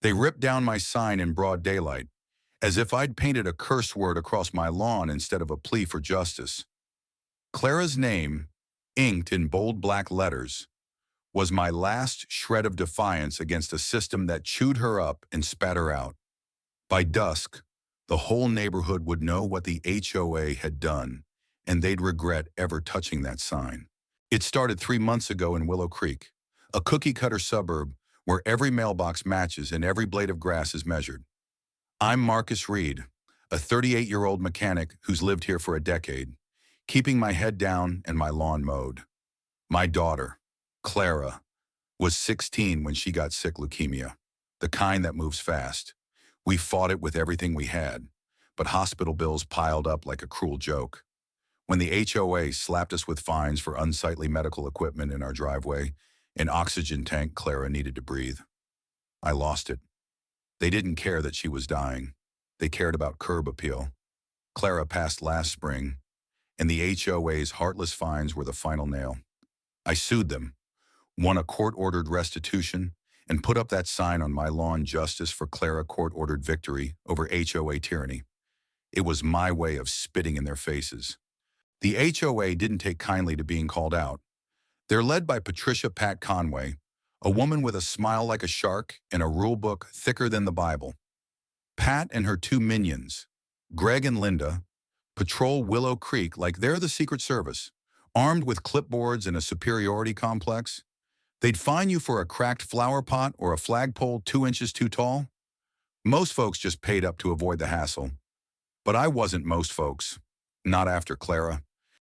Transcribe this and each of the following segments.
They ripped down my sign in broad daylight, as if I'd painted a curse word across my lawn instead of a plea for justice. Clara's name, inked in bold black letters, was my last shred of defiance against a system that chewed her up and spat her out. By dusk, the whole neighborhood would know what the HOA had done, and they'd regret ever touching that sign. It started 3 months ago in Willow Creek, a cookie-cutter suburb where every mailbox matches and every blade of grass is measured. I'm Marcus Reed, a 38-year-old mechanic who's lived here for a decade, keeping my head down and my lawn mowed. My daughter, Clara, was 16 when she got sick leukemia, the kind that moves fast. We fought it with everything we had, but hospital bills piled up like a cruel joke. When the HOA slapped us with fines for unsightly medical equipment in our driveway, an oxygen tank Clara needed to breathe, I lost it. They didn't care that she was dying. They cared about curb appeal. Clara passed last spring, and the HOA's heartless fines were the final nail. I sued them, won a court-ordered restitution, and put up that sign on my lawn, justice for Clara, court-ordered victory over HOA tyranny. It was my way of spitting in their faces. The HOA didn't take kindly to being called out. They're led by Patricia Pat Conway, a woman with a smile like a shark and a rule book thicker than the Bible. Pat and her two minions, Greg and Linda, patrol Willow Creek like they're the Secret Service, armed with clipboards and a superiority complex. They'd fine you for a cracked flower pot or a flagpole 2 inches too tall. Most folks just paid up to avoid the hassle. But I wasn't most folks. Not after Clara.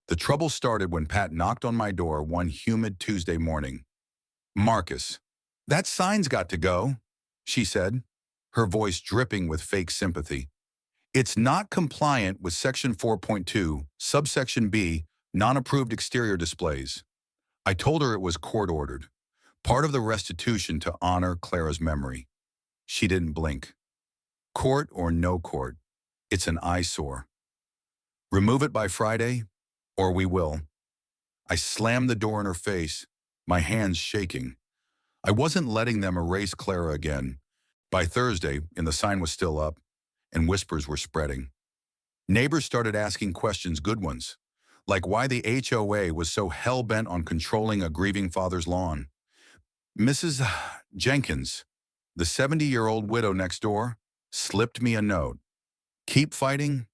The trouble started when Pat knocked on my door one humid Tuesday morning. "Marcus, that sign's got to go," she said, her voice dripping with fake sympathy. "It's not compliant with Section 4.2, subsection B, non-approved exterior displays." I told her it was court-ordered, part of the restitution to honor Clara's memory. She didn't blink. Court or no court, it's an eyesore. Remove it by Friday, or we will. I slammed the door in her face, my hands shaking. I wasn't letting them erase Clara again. By Thursday, and the sign was still up, and whispers were spreading. Neighbors started asking questions, good ones, like why the HOA was so hell-bent on controlling a grieving father's lawn. Mrs. Jenkins, the 70-year-old widow next door, slipped me a note. "Keep fighting,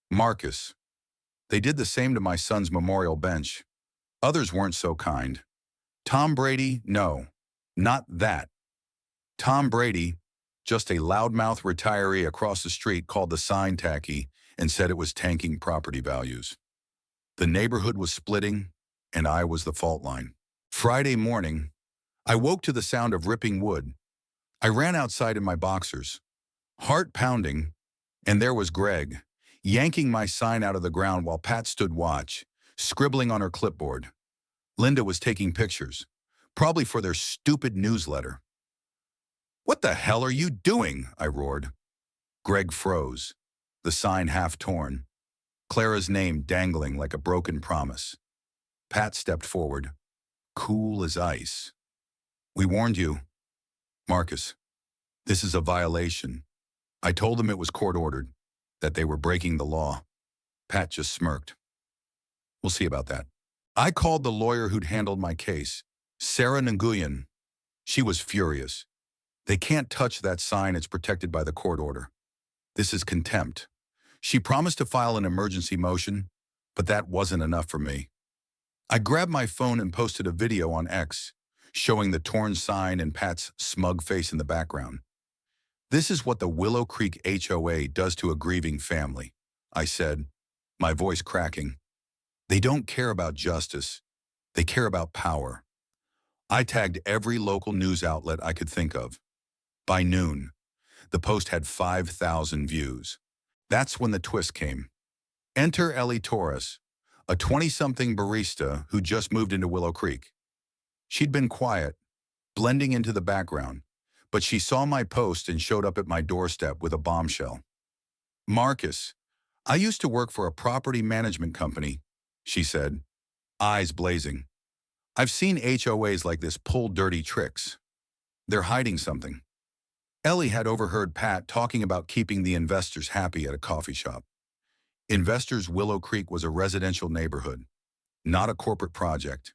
Marcus." They did the same to my son's memorial bench. Others weren't so kind. Tom Brady, no, not that. Tom Brady, just a loudmouth retiree across the street, called the sign tacky and said it was tanking property values. The neighborhood was splitting, and I was the fault line. Friday morning, I woke to the sound of ripping wood. I ran outside in my boxers, heart pounding, and there was Greg, yanking my sign out of the ground while Pat stood watch, scribbling on her clipboard. Linda was taking pictures, probably for their stupid newsletter. "What the hell are you doing?" I roared. Greg froze, the sign half torn, Clara's name dangling like a broken promise. Pat stepped forward, cool as ice. "We warned you, Marcus. This is a violation." I told them it was court-ordered, that they were breaking the law. Pat just smirked. "We'll see about that." I called the lawyer who'd handled my case, Sarah Nguyen. She was furious. "They can't touch that sign, it's protected by the court order. This is contempt." She promised to file an emergency motion, but that wasn't enough for me. I grabbed my phone and posted a video on X, showing the torn sign and Pat's smug face in the background. "This is what the Willow Creek HOA does to a grieving family," I said, my voice cracking. "They don't care about justice. They care about power." I tagged every local news outlet I could think of. By noon, the post had 5,000 views. That's when the twist came. Enter Ellie Torres, a 20-something barista who just moved into Willow Creek. She'd been quiet, blending into the background, but she saw my post and showed up at my doorstep with a bombshell. "Marcus, I used to work for a property management company," she said, eyes blazing. "I've seen HOAs like this pull dirty tricks. They're hiding something." Ellie had overheard Pat talking about keeping the investors happy at a coffee shop. Investors' Willow Creek was a residential neighborhood, not a corporate project.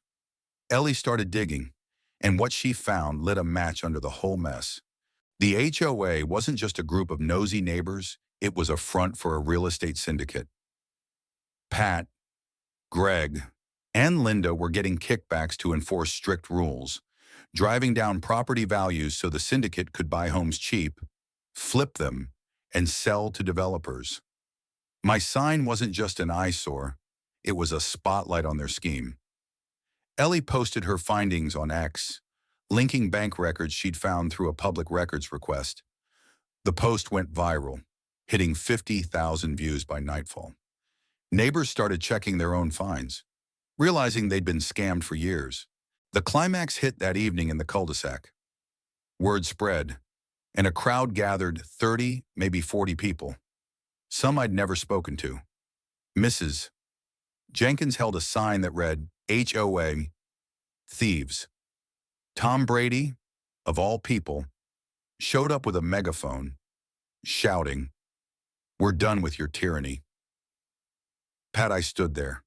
Ellie started digging, and what she found lit a match under the whole mess. The HOA wasn't just a group of nosy neighbors, it was a front for a real estate syndicate. Pat, Greg, and Linda were getting kickbacks to enforce strict rules, driving down property values so the syndicate could buy homes cheap, flip them, and sell to developers. My sign wasn't just an eyesore, it was a spotlight on their scheme. Ellie posted her findings on X, linking bank records she'd found through a public records request. The post went viral, hitting 50,000 views by nightfall. Neighbors started checking their own finds, realizing they'd been scammed for years. The climax hit that evening in the cul-de-sac. Word spread, and a crowd gathered 30, maybe 40 people. Some I'd never spoken to. Mrs. Jenkins held a sign that read, HOA, Thieves. Tom Brady, of all people, showed up with a megaphone, shouting, "We're done with your tyranny." Pat, I stood there,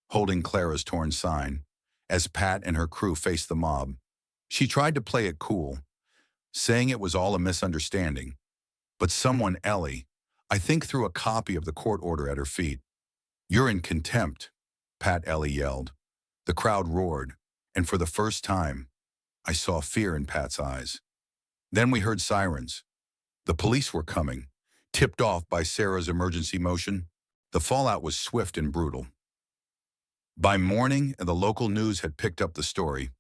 holding Clara's torn sign, as Pat and her crew faced the mob. She tried to play it cool, saying it was all a misunderstanding. But someone, Ellie, I think, threw a copy of the court order at her feet. "You're in contempt," Pat Ellie yelled. The crowd roared, and for the first time, I saw fear in Pat's eyes. Then we heard sirens. The police were coming, tipped off by Sarah's emergency motion. The fallout was swift and brutal. By morning, the local news had picked up the story.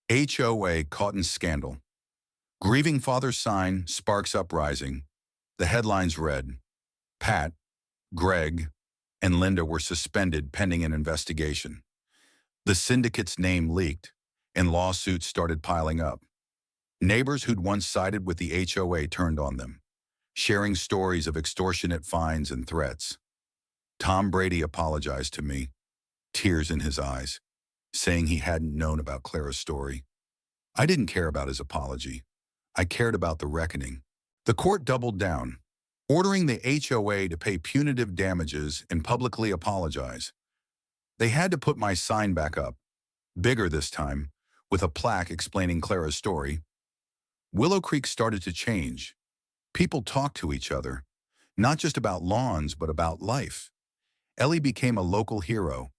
HOA caught in scandal. Grieving father's sign sparks uprising. The headlines read, Pat, Greg, and Linda were suspended pending an investigation. The syndicate's name leaked, and lawsuits started piling up. Neighbors who'd once sided with the HOA turned on them, sharing stories of extortionate fines and threats. Tom Brady apologized to me, tears in his eyes, saying he hadn't known about Clara's story. I didn't care about his apology. I cared about the reckoning. The court doubled down, ordering the HOA to pay punitive damages and publicly apologize. They had to put my sign back up, bigger this time, with a plaque explaining Clara's story. Willow Creek started to change. People talked to each other, not just about lawns, but about life. Ellie became a local hero,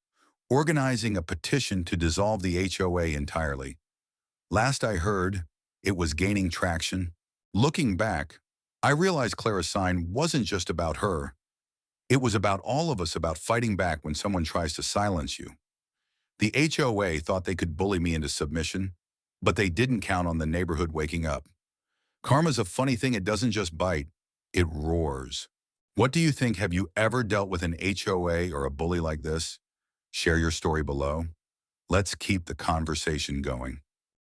organizing a petition to dissolve the HOA entirely. Last I heard, it was gaining traction. Looking back, I realized Clara's sign wasn't just about her. It was about all of us, about fighting back when someone tries to silence you. The HOA thought they could bully me into submission, but they didn't count on the neighborhood waking up. Karma's a funny thing. It doesn't just bite, it roars. What do you think? Have you ever dealt with an HOA or a bully like this? Share your story below. Let's keep the conversation going.